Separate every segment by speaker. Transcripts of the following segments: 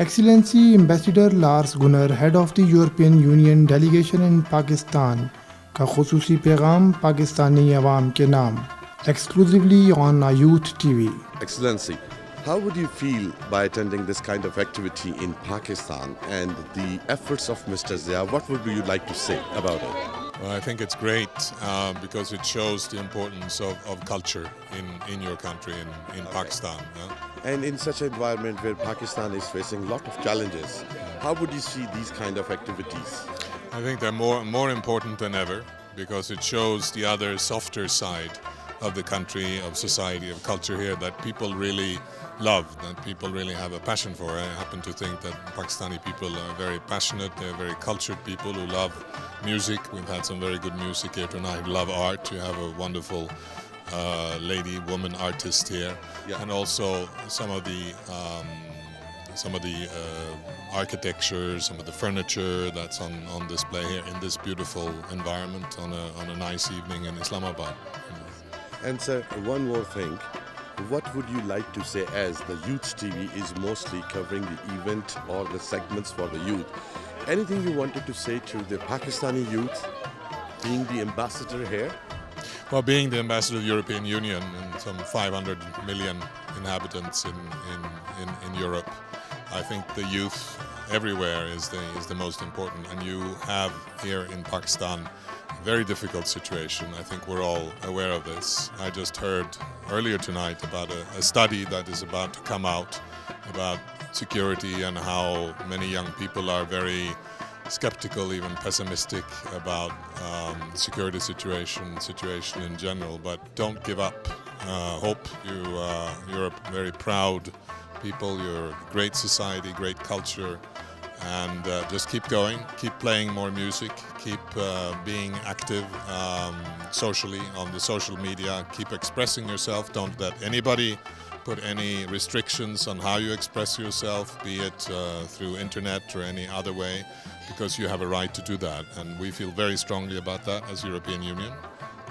Speaker 1: Excellency Ambassador Laras Gunnar, Head of the European Union Delegation in Pakistan, का खुसूसी पैगाम पाकिस्तानी अवाम के नाम exclusively on Youth TV.
Speaker 2: Excellency, how would you feel by attending this kind of activity in Pakistan and the efforts of Mr. Zia? What would you like to say about it?
Speaker 3: Well, I think it's great because it shows the importance of culture in your country, in Pakistan.
Speaker 2: And in such an environment where Pakistan is facing a lot of challenges, how would you see these kind of activities?
Speaker 3: I think they're more important than ever because it shows the other softer side of the country, of society, of culture here that people really love, that people really have a passion for. I happen to think that Pakistani people are very passionate, they're very cultured people who love music. We've had some very good music here tonight, love art. You have a wonderful woman artist here,
Speaker 2: Yeah.
Speaker 3: and also some of the architecture, some of the furniture that's on display here in this beautiful environment on a nice evening in Islamabad.
Speaker 2: And sir, one more thing. What would you like to say, as the Youth TV is mostly covering the event or the segments for the youth? Anything you wanted to say to the Pakistani youth, being the ambassador here?
Speaker 3: Well, being the ambassador of the European Union and some 500 million inhabitants in Europe, I think the youth everywhere is the most important. And you have here in Pakistan a very difficult situation. I think we're all aware of this. I just heard earlier tonight about a study that is about to come out about security and how many young people are very skeptical, even pessimistic about the security situation in general. But don't give up hope. You're a very proud people. You're a great society, great culture, and just keep going. Keep playing more music. Keep being active socially on the social media. Keep expressing yourself. Don't let anybody put any restrictions on how you express yourself, be it through internet or any other way, because you have a right to do that. And we feel very strongly about that as European Union.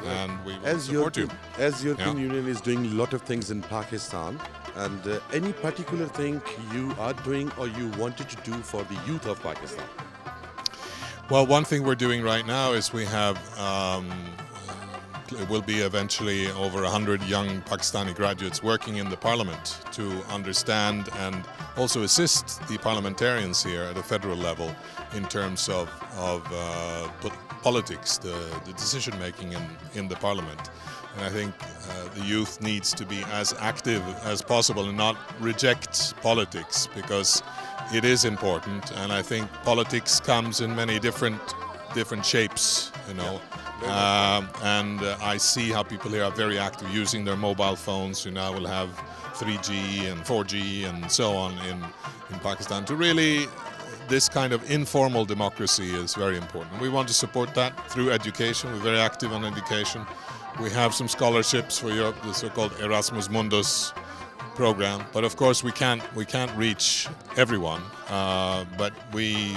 Speaker 3: And we will support you.
Speaker 2: As European
Speaker 3: Yeah.
Speaker 2: Union is doing a lot of things in Pakistan, and any particular thing you are doing or you wanted to do for the youth of Pakistan?
Speaker 3: Well, one thing we're doing right now is we have, it will be eventually over 100 young Pakistani graduates working in the parliament to understand and also assist the parliamentarians here at a federal level in terms of politics, the decision making in the parliament. And I think the youth needs to be as active as possible and not reject politics, because it is important. And I think politics comes in many different shapes, you know. And I see how people here are very active using their mobile phones. You now will have 3G and 4G and so on in Pakistan. To really, this kind of informal democracy is very important. We want to support that through education. We're very active on education. We have some scholarships for Europe, the so-called Erasmus Mundus program. But of course, we can't reach everyone. But we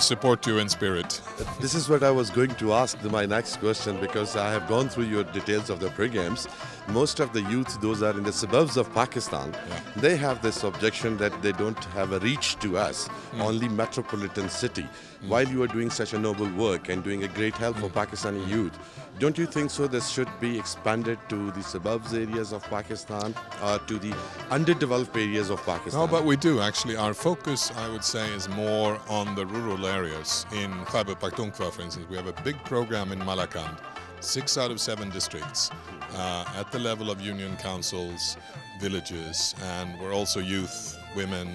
Speaker 3: support you in spirit.
Speaker 2: This is what I was going to ask my next question, because I have gone through your details of the programs. Most of the youth, those are in the suburbs of Pakistan, they have this objection that they don't have a reach to us, only metropolitan city. While you are doing such a noble work and doing a great help for Pakistani youth, don't you think so this should be expanded to the suburbs areas of Pakistan, or to the underdeveloped areas of Pakistan?
Speaker 3: No, but we do actually. Our focus, I would say, is more on the rural areas. In Khyber Pakhtunkhwa, for instance, we have a big program in Malakand, 6 out of 7 districts, at the level of union councils, villages, and where also youth, women,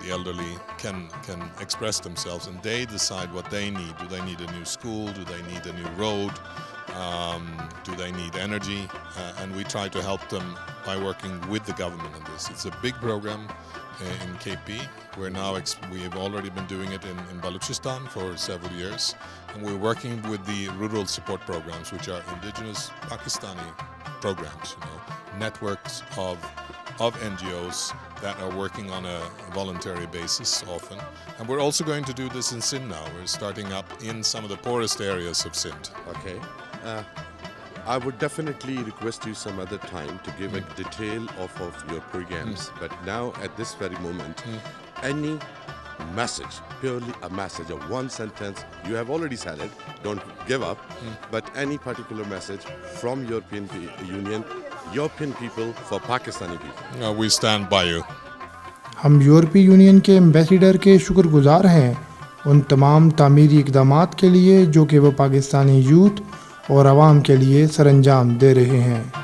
Speaker 3: the elderly can express themselves, and they decide what they need. Do they need a new school? Do they need a new road? Do they need energy? And we try to help them by working with the government on this. It's a big program in KP. We have already been doing it in Balochistan for several years, and we're working with the rural support programs, which are indigenous Pakistani programs, you know, networks of NGOs that are working on a voluntary basis often. And we're also going to do this in Sindh now. We're starting up in some of the poorest areas of Sindh.
Speaker 2: Okay. I would definitely request you some other time to give a detail of your programs. But now, at this very moment, any message, purely a message, a one sentence. You have already said it, don't give up, but any particular message from European Union, European people for Pakistani people.
Speaker 3: We stand by you.
Speaker 1: हम यूरोपीय union के ambassador के शुक्रगुजार हैं उन तमाम तामीरी इक़दामात के लिए जो कि वो पाकिस्तानी यूथ और आवाम के लिए सरअंजाम दे रहे हैं।